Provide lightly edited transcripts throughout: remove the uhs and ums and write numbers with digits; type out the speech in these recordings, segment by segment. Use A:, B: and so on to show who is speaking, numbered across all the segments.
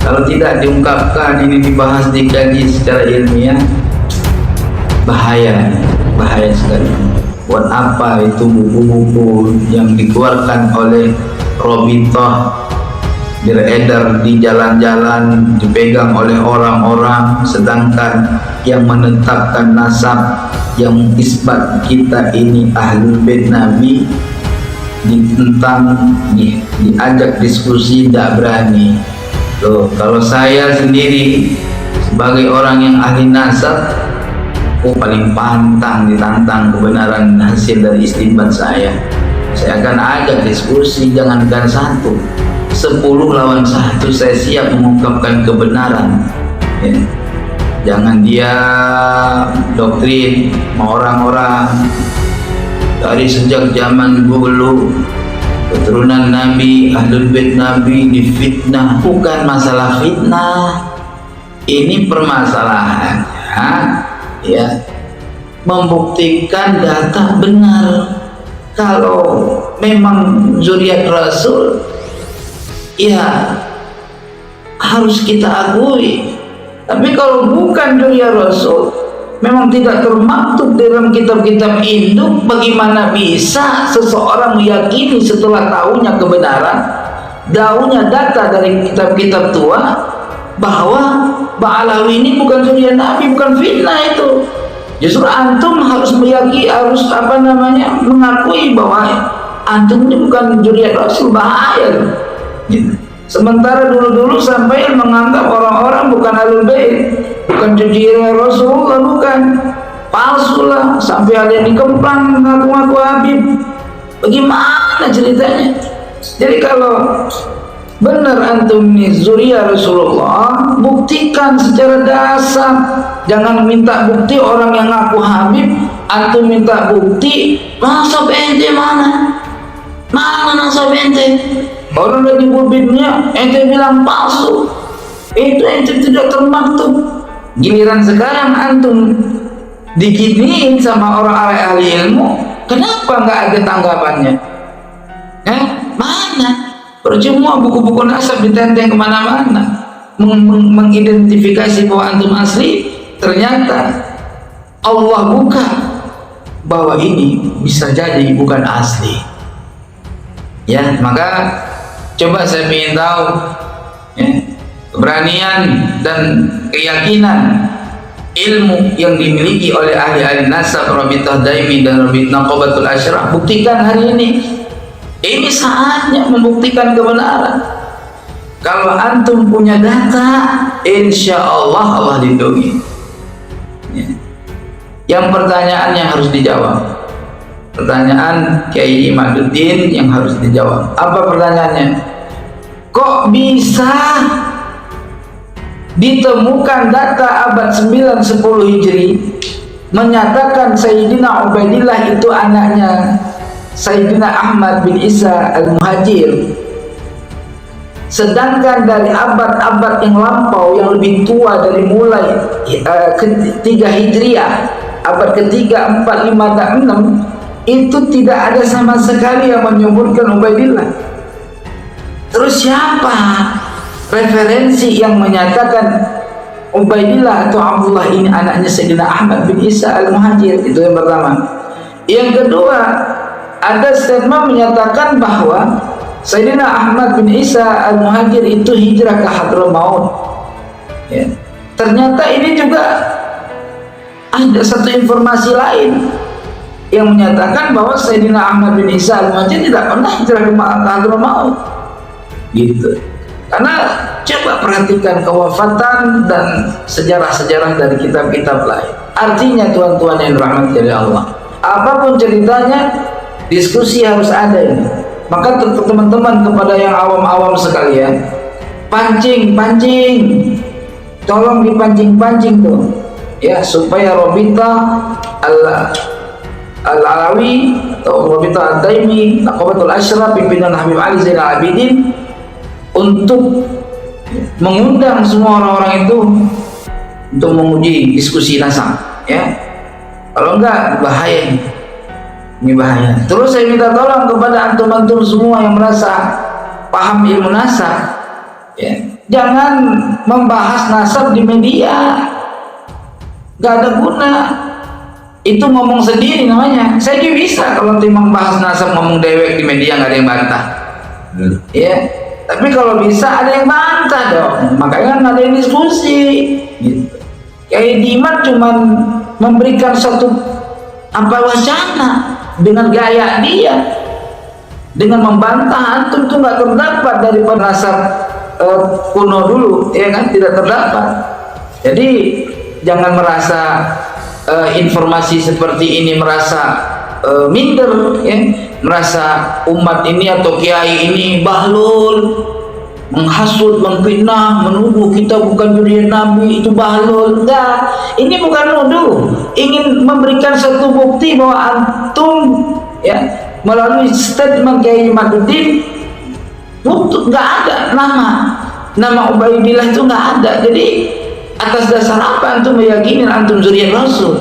A: Kalau tidak diungkapkan, ini dibahas, dikaji secara ilmiah, bahaya, bahaya sekali. Buat apa itu buku-buku yang dikeluarkan oleh Robitoh, beredar di jalan-jalan, dipegang oleh orang-orang, sedangkan yang menetapkan nasab, yang isbat kita ini ahlul bait Nabi, ditentang, diajak diskusi tidak berani. Loh, kalau saya sendiri sebagai orang yang ahli nasab, paling pantang ditantang kebenaran hasil dari istinbat saya akan ajak diskusi, jangankan 1, 10 lawan 1 saya siap mengungkapkan kebenaran, ya. Jangan dia doktrin orang-orang dari sejak zaman dulu keturunan Nabi, ahlul bait Nabi difitnah. Bukan masalah fitnah, ini permasalahannya, ya, membuktikan data benar. Kalau memang zuriat Rasul, ya harus kita akui. Tapi kalau bukan zuriat Rasul, memang tidak termaktub dalam kitab-kitab induk, bagaimana bisa seseorang meyakini setelah tahunya kebenaran, tahunya data dari kitab-kitab tua, bahwa Ba'alawi ini bukan zuriat Nabi, bukan fitnah itu. Justru antum harus meyakini, harus mengakui bahwa antum ini bukan zuriat Rasul. Bahaya loh. Sementara dulu-dulu sampai menganggap orang-orang bukan ahlul bait, bukan zuriat Rasulullah, bukan, palsu lah, sampai ada yang dikemplang ngaku-ngaku Habib. Bagaimana ceritanya? Jadi kalau benar antum ini zuriat Rasulullah, buktikan secara dasar. Jangan minta bukti orang yang ngaku Habib, antum minta bukti nasab ente mana nasab ente. Orang lagi bibirnya ente bilang palsu, itu ente tidak termaktub. Giliran sekarang antum diginiin sama orang ahli ilmu, kenapa nggak ada tanggapannya? Mana? Percuma buku-buku nasab ditenteng kemana-mana, mengidentifikasi bahwa antum asli. Ternyata Allah buka bahwa ini bisa jadi bukan asli, ya. Maka coba saya ingin tahu, ya, keberanian dan keyakinan ilmu yang dimiliki oleh ahli-ahli nasab, Rabithah Daimi dan Rabithah Naqabatul Asyraf. Buktikan hari ini. Ini saatnya membuktikan kebenaran. Kalau antum punya data, insya Allah Allah lindungi. Ya. Yang pertanyaan yang harus dijawab, pertanyaan Kiai Imaduddin yang harus dijawab. Apa pertanyaannya? Kok bisa ditemukan data abad 9-10 Hijri menyatakan Sayyidina Ubaidillah itu anaknya Sayyidina Ahmad bin Isa Al-Muhajir, sedangkan dari abad-abad yang lampau yang lebih tua, dari mulai ketiga Hijriah, abad ketiga, 4, 5, dan 6, itu tidak ada sama sekali yang menyebutkan Ubaidillah. Terus siapa referensi yang menyatakan Ubaidillah atau Abdullah ini anaknya Sayyidina Ahmad bin Isa Al-Muhajir? Itu yang pertama. Yang kedua, ada statement menyatakan bahwa Sayyidina Ahmad bin Isa Al-Muhajir itu hijrah ke Hadramaut, ya. Ternyata ini juga ada satu informasi lain yang menyatakan bahwa Sayyidina Ahmad bin Isa Al-Muhajir tidak pernah hijrah ke Hadramaut, gitu. Karena coba perhatikan kewafatan dan sejarah-sejarah dari kitab-kitab lain. Artinya tuan-tuan yang dirahmati oleh Allah, apapun ceritanya, diskusi harus ada ini. Maka teman-teman, kepada yang awam-awam sekalian, pancing, tolong dipancing tuh, ya, supaya Rabithah Al-Alawi atau Rabithah Ad-Daimi, Naqabatul Asyraf, pimpinan Habib Ali Zainal Abidin, untuk mengundang semua orang-orang itu untuk menguji diskusi nasab, ya. Kalau enggak, bahaya ini, bahaya. Terus saya minta tolong kepada antum-antum semua yang merasa paham ilmu nasab, ya, Jangan membahas nasab di media, gak ada guna. Itu ngomong sendiri namanya. Saya juga bisa kalau timang bahas nasab ngomong dewek di media nggak ada yang bantah. Ya, tapi kalau bisa ada yang bantah dong. Makanya nggak ada yang diskusi. Gitu. Kayak Diman cuman memberikan satu wacana dengan gaya dia, dengan membantah antum tuh nggak terdapat dari nasab kuno dulu, ya kan, tidak terdapat. Jadi jangan merasa informasi seperti ini merasa minder, ya, merasa umat ini atau kiai ini bahlul, menghasut, memfitnah, menuduh kita bukan zuriat Nabi, itu bahlul. Enggak, ini bukan nuduh, ingin memberikan satu bukti bahwa antum, ya, melalui statement Kiai Imaduddin nggak ada nama Ubaidillah itu nggak ada. Jadi atas dasar apa antum meyakini antum zuriat Rasul?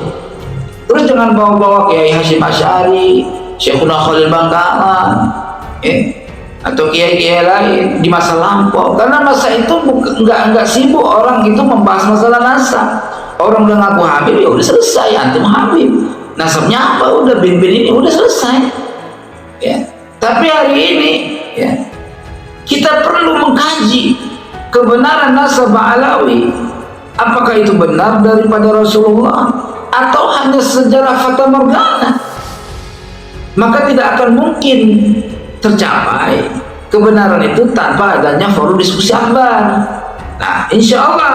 A: Terus jangan bawa-bawa Kiai Hasyim Asy'ari, Syekhuna Khalil Bangkalan, atau kiai-kiai lain di masa lampau. Karena masa itu nggak sibuk orang itu membahas masalah nasab. Orang udah ngaku Habib, ya udah selesai, antum Habib. Nasabnya apa? Udah bin ini udah selesai. Ya. Tapi hari ini, ya, kita perlu mengkaji kebenaran nasab Alawi. Apakah itu benar daripada Rasulullah atau hanya sejarah fata morgana? Maka tidak akan mungkin tercapai kebenaran itu tanpa adanya forum diskusi akbar. Nah, insya Allah,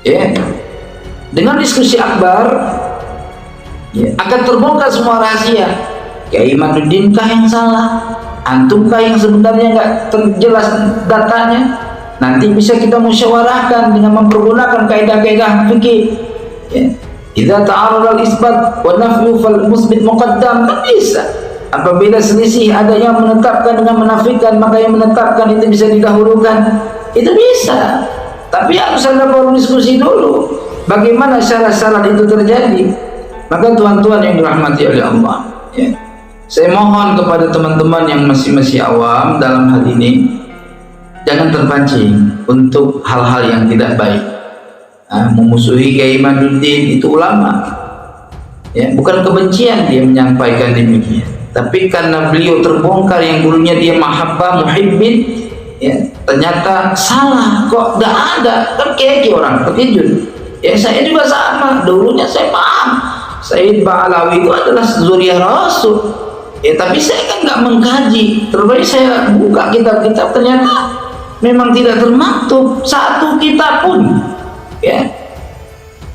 A: ya, dengan diskusi akbar, ya, akan terbongkar semua rahasia. Kiai Imaduddin kah yang salah? Antum kah yang sebenarnya nggak terjelas datanya? Nanti bisa kita musyawarahkan dengan mempergunakan kaidah-kaidah fikih. Ya. Idza ta'arada al-isbat wa nafyu fal musbit muqaddam, kan bisa. Apabila selisih ada yang menetapkan dengan menafikan, maka yang menetapkan itu bisa didahulukan. Itu bisa. Tapi harus ada forum diskusi dulu. Bagaimana syarat-syarat itu terjadi? Maka tuan-tuan yang dirahmati oleh Allah, ya, saya mohon kepada teman-teman yang masih awam dalam hal ini, jangan terpancing untuk hal-hal yang tidak baik. Memusuhi Kiai Imaduddin itu ulama, ya, bukan kebencian dia menyampaikan demikian, tapi karena beliau terbongkar yang dulunya dia mahabbah muhibbin, ya, ternyata salah. Kok tidak ada, kan kayak orang terkejut. Ya, saya juga sama, dulunya saya paham Sayyid Ba'alawi itu adalah zuriyah Rasul, ya, tapi saya kan nggak mengkaji. Terus saya buka kitab-kitab, ternyata memang tidak termaktub satu kitab pun, ya,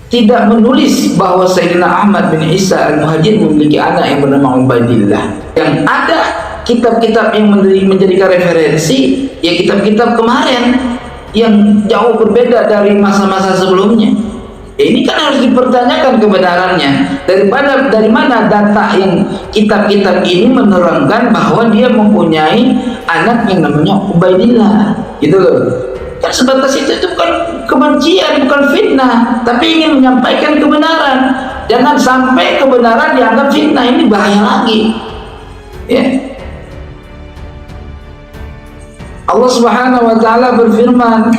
A: tidak menulis bahwa Sayyidina Ahmad bin Isa al-Muhajir memiliki anak yang bernama Ubaidillah. Yang ada kitab-kitab yang menjadikan referensi, ya, kitab-kitab kemarin yang jauh berbeda dari masa-masa sebelumnya. Ya, ini kan harus dipertanyakan kebenarannya. Dari mana data yang kitab-kitab ini menerangkan bahwa dia mempunyai anak yang namanya Ubaidillah, gitu loh. Kan sebatas itu bukan kebencian, bukan fitnah, tapi ingin menyampaikan kebenaran. Jangan sampai kebenaran dianggap fitnah, ini bahaya lagi, ya. Allah Subhanahu wa taala berfirman,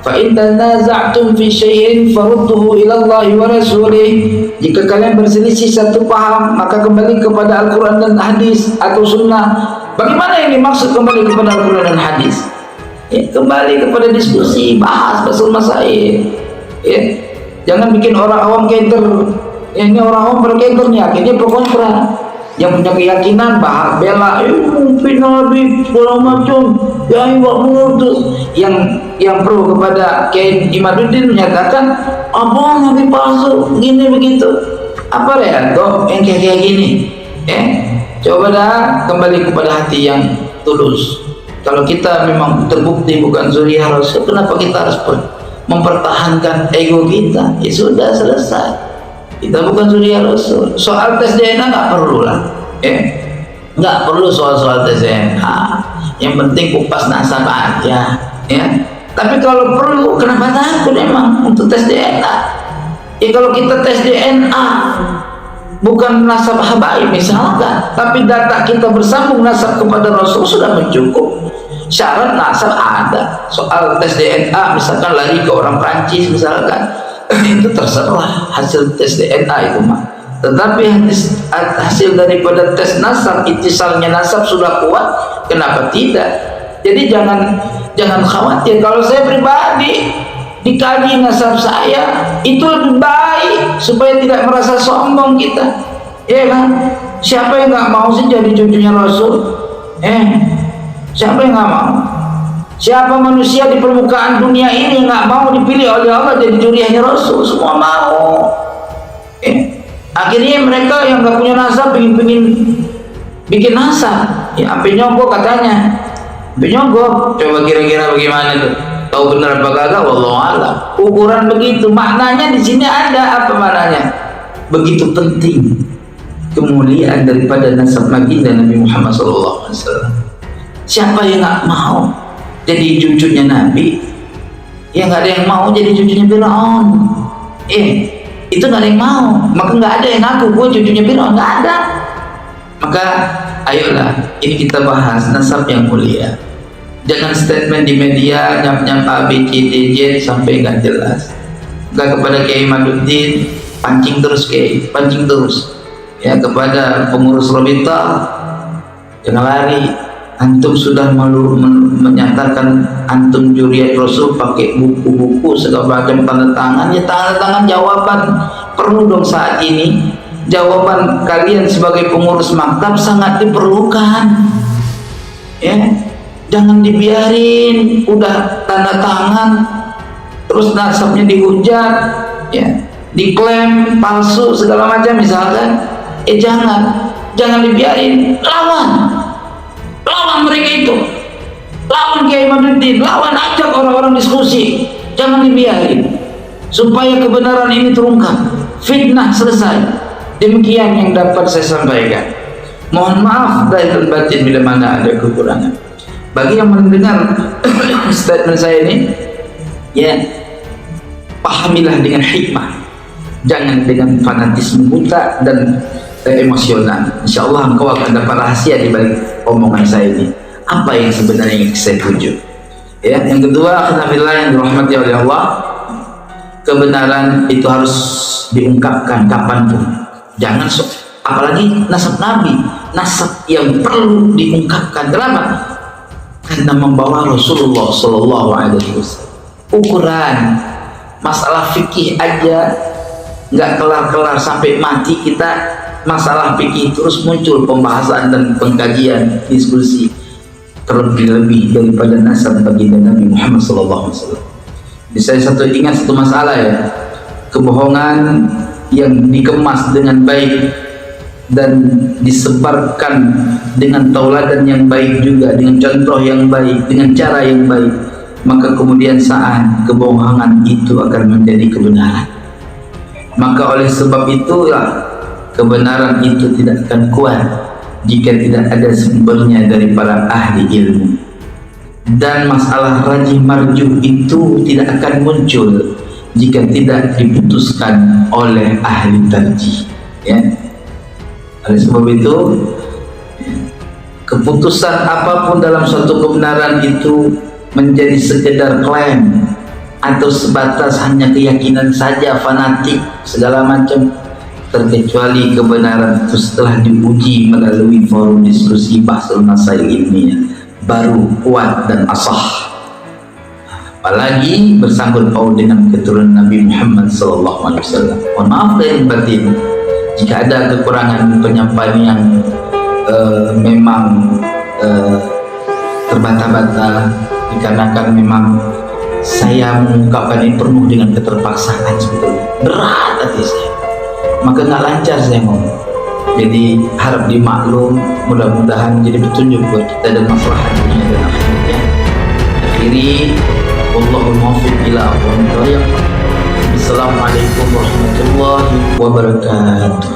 A: fa in tanaza'tum fi syai'in farudduhu ila Allah wa rasulih. Jika kalian berselisih satu paham, maka kembali kepada Al-Qur'an dan hadis atau sunnah. Bagaimana yang dimaksud kembali kepada Al-Qur'an dan hadis? Ya, kembali kepada diskusi, bahas basul masail, ya. Jangan bikin orang awam kenter. Ya, ini orang awam berkenter nih, akhirnya pro kontra. Yang punya keyakinan bahas bela mungkin Nabi segala macam, ya, yang pro kepada Kiai Imaduddin menyatakan apa Nabi palsu gini begitu, apa ya toh yang kayak gini, coba dah kembali kepada hati yang tulus. Kalau kita memang terbukti bukan zuriyah Rasul, kenapa kita harus mempertahankan ego kita? Ya sudah, selesai. Kita bukan zuriyah Rasul. Soal tes DNA nggak perlu lah, nggak perlu soal tes DNA. Yang penting kupas nasab aja, ya. Tapi kalau perlu, kenapa takut emang untuk tes DNA? Ya kalau kita tes DNA bukan nasab habaib misalkan, tapi data kita bersambung nasab kepada Rasul sudah mencukup. Syarat nasab ada. Soal tes DNA misalkan lari ke orang Prancis misalkan, itu terserah hasil tes DNA itu mah. Tetapi hasil daripada tes nasab, ittisalnya nasab sudah kuat, kenapa tidak? Jadi jangan khawatir. Kalau saya pribadi dikaji nasab saya itu lebih baik supaya tidak merasa sombong kita, ya kan? Siapa yang nggak mau sih jadi cucunya Rasul? Siapa yang nggak mau? Siapa manusia di permukaan dunia ini yang nggak mau dipilih oleh Allah jadi juriahnya Rasul? Semua mau. Akhirnya mereka yang nggak punya nasab pengen bikin nasab. Ya, sampai nyogok katanya. Sampai nyogok. Coba kira-kira bagaimana tuh? Tahu benar apa kagak? Wallahualam. Ukuran begitu. Maknanya di sini ada apa maknanya? Begitu penting kemuliaan daripada nasab baginda Nabi Muhammad SAW. Siapa yang nggak mau jadi cucunya Nabi? Ya nggak ada yang mau jadi cucunya Fir'aun. Itu nggak ada yang mau. Maka nggak ada yang ngaku gue cucunya Fir'aun, nggak ada. Maka ayolah ini kita bahas nasab yang mulia. Jangan statement di media nyap A B C D Z sampai nggak jelas. Nggak kepada Kiai Maduddin pancing terus Kiai, pancing terus. Ya kepada pengurus Robita jangan lari. Antum sudah menyatakan antum juriat Rasul pakai buku-buku segala macam tanda tangan, ya tanda tangan jawaban perlu dong saat ini. Jawaban kalian sebagai pengurus maktab sangat diperlukan. Ya, jangan dibiarin udah tanda tangan terus nasabnya dihujat, ya, diklaim palsu segala macam misalkan. Jangan dibiarin, lawan mereka itu, lawan Kiai Maduddin, lawan, ajak orang-orang diskusi, jangan dibiarin supaya kebenaran ini terungkap, fitnah selesai. Demikian yang dapat saya sampaikan. Mohon maaf lahir dan batin bila mana ada kekurangan. Bagi yang mendengar statement saya ini, ya, pahamilah dengan hikmah, jangan dengan fanatisme buta dan emosional. Insyaallah engkau akan dapat rahasia di balik omongan saya ini. Apa yang sebenarnya ingin saya tuju? Ya, yang kedua, alhamdulillah yang dirahmati oleh Allah, kebenaran itu harus diungkapkan kapanpun. Jangan apalagi nasab Nabi, nasab yang perlu diungkapkan. Kenapa? Karena membawa Rasulullah Sallallahu Alaihi Wasallam. Ukuran masalah fikih aja nggak kelar-kelar sampai mati kita. Masalah fikih terus muncul pembahasan dan pengkajian, diskusi, terlebih-lebih daripada nasab baginda Nabi Muhammad SAW. Saya ingat satu masalah, ya, kebohongan yang dikemas dengan baik dan disebarkan dengan tauladan yang baik juga, dengan contoh yang baik, dengan cara yang baik, maka kemudian saat kebohongan itu akan menjadi kebenaran. Maka oleh sebab itulah kebenaran itu tidak akan kuat jika tidak ada sumbernya dari para ahli ilmu, dan masalah rajih marjuh itu tidak akan muncul jika tidak diputuskan oleh ahli tarjih, ya. Oleh sebab itu, keputusan apapun dalam suatu kebenaran itu menjadi sekedar klaim atau sebatas hanya keyakinan saja, fanatik segala macam, terkecuali kebenaran itu setelah diuji melalui forum diskusi bahsul masail ilmiah baru kuat dan asah. Apalagi bersangkut paut dengan keturunan Nabi Muhammad SAW. Mohon maaf lahir batin jika ada kekurangan penyampaian yang memang terbata-bata, dikarenakan memang saya mengungkapkan ini penuh dengan keterpaksaan, sebetulnya berat hati saya, maka nggak lancar saya ngomong. Jadi harap dimaklum, mudah-mudahan jadi petunjuk buat kita dan masalah dunia dan akhirnya. Akhiri, wallahul muwaffiq ila aqwamit thoriq. Assalamualaikum warahmatullahi wabarakatuh.